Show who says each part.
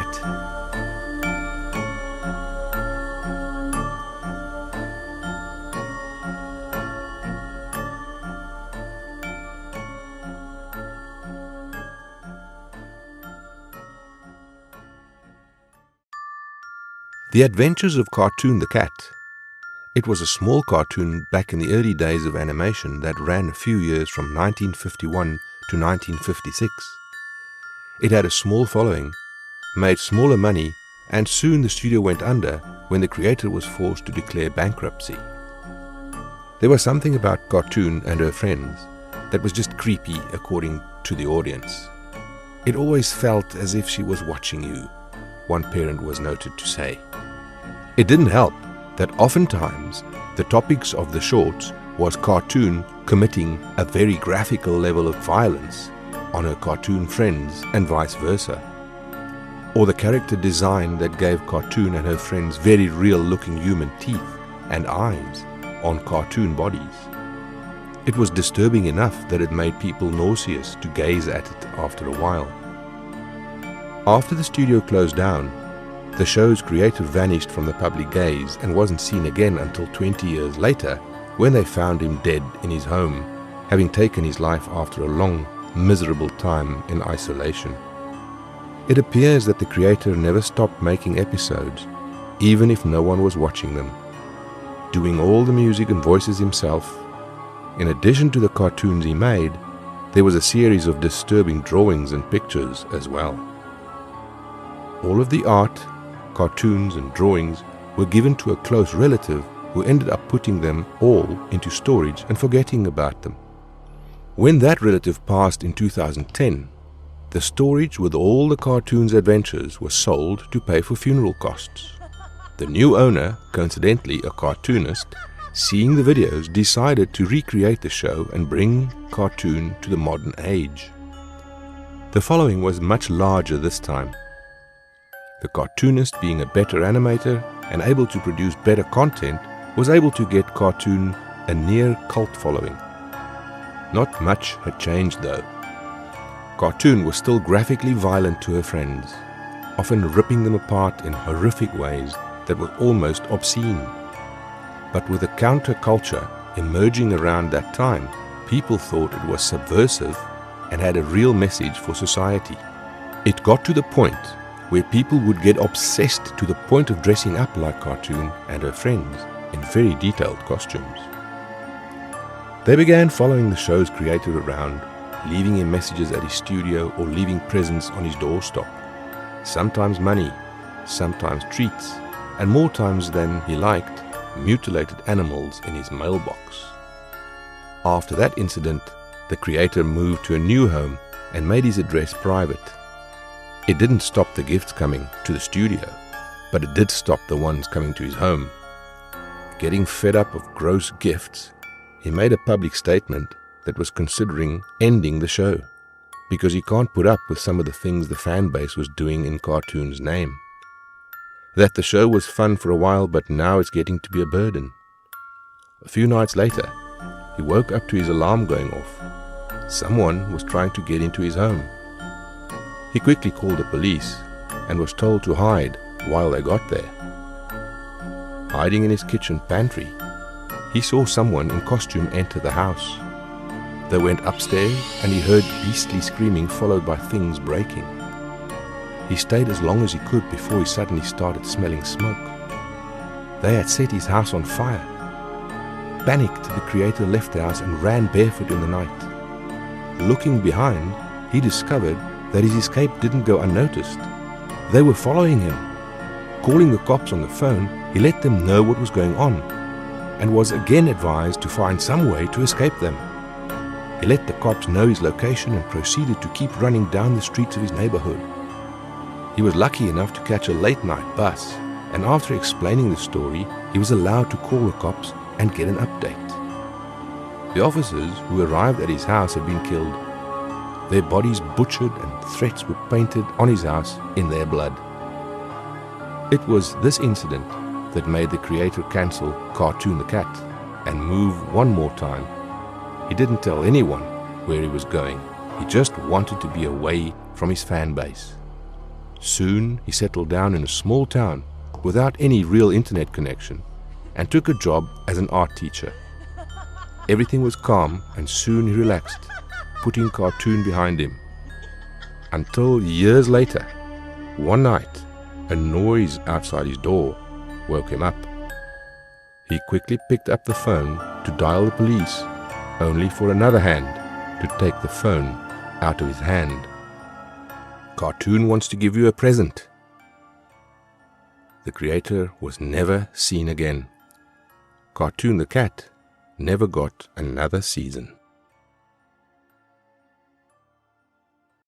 Speaker 1: cat. The Adventures of Cartoon the Cat. It was a small cartoon back in the early days of animation that ran a few years from 1951 to 1956. It had a small following, made smaller money, and soon the studio went under when the creator was forced to declare bankruptcy. There was something about Cartoon and her friends that was just creepy according to the audience. It always felt as if she was watching you, one parent was noted to say. It didn't help that oftentimes the topics of the shorts was Cartoon committing a very graphical level of violence on her cartoon friends and vice versa, or the character design that gave Cartoon and her friends very real looking human teeth and eyes on cartoon bodies. It was disturbing enough that it made people nauseous to gaze at it after a while. After the studio closed down, the show's creator vanished from the public gaze and wasn't seen again until 20 years later, when they found him dead in his home, having taken his life after a long, miserable time in isolation. It appears that the creator never stopped making episodes, even if no one was watching them, doing all the music and voices himself. In addition to the cartoons he made, there was a series of disturbing drawings and pictures as well. All of the art, cartoons and drawings were given to a close relative who ended up putting them all into storage and forgetting about them. When that relative passed in 2010, the storage with all the cartoons' adventures was sold to pay for funeral costs. The new owner, coincidentally a cartoonist, seeing the videos, decided to recreate the show and bring Cartoon to the modern age. The following was much larger this time. The cartoonist, being a better animator and able to produce better content, was able to get Cartoon a near cult following. Not much had changed though. Cartoon was still graphically violent to her friends, often ripping them apart in horrific ways that were almost obscene. But with a counterculture emerging around that time, people thought it was subversive and had a real message for society. It got to the point where people would get obsessed to the point of dressing up like Cartoon and her friends in very detailed costumes. They began following the show's creator around, leaving him messages at his studio or leaving presents on his doorstep. Sometimes money, sometimes treats, and more times than he liked, mutilated animals in his mailbox. After that incident, the creator moved to a new home and made his address private. It didn't stop the gifts coming to the studio, but it did stop the ones coming to his home. Getting fed up of gross gifts, he made a public statement that was considering ending the show because he can't put up with some of the things the fan base was doing in Cartoon's name. That the show was fun for a while, but now it's getting to be a burden. A few nights later, he woke up to his alarm going off. Someone was trying to get into his home. He quickly called the police and was told to hide while they got there. Hiding in his kitchen pantry, he saw someone in costume enter the house. They went upstairs and he heard beastly screaming followed by things breaking. He stayed as long as he could before he suddenly started smelling smoke. They had set his house on fire. Panicked, the creator left the house and ran barefoot in the night. Looking behind, he discovered that his escape didn't go unnoticed. They were following him. Calling the cops on the phone, he let them know what was going on and was again advised to find some way to escape them. He let the cops know his location and proceeded to keep running down the streets of his neighborhood. He was lucky enough to catch a late-night bus, and after explaining the story, he was allowed to call the cops and get an update. The officers who arrived at his house had been killed, their bodies butchered, and threats were painted on his house in their blood. It was this incident that made the creator cancel Cartoon the Cat and move one more time. He didn't tell anyone where he was going. He just wanted to be away from his fan base. Soon he settled down in a small town without any real internet connection and took a job as an art teacher. Everything was calm and soon he relaxed, putting cartoon behind him. Until years later, one night, a noise outside his door woke him up. He quickly picked up the phone to dial the police, only for another hand to take the phone out of his hand. Cartoon wants to give you a present. The creator was never seen again. Cartoon the cat never got another season.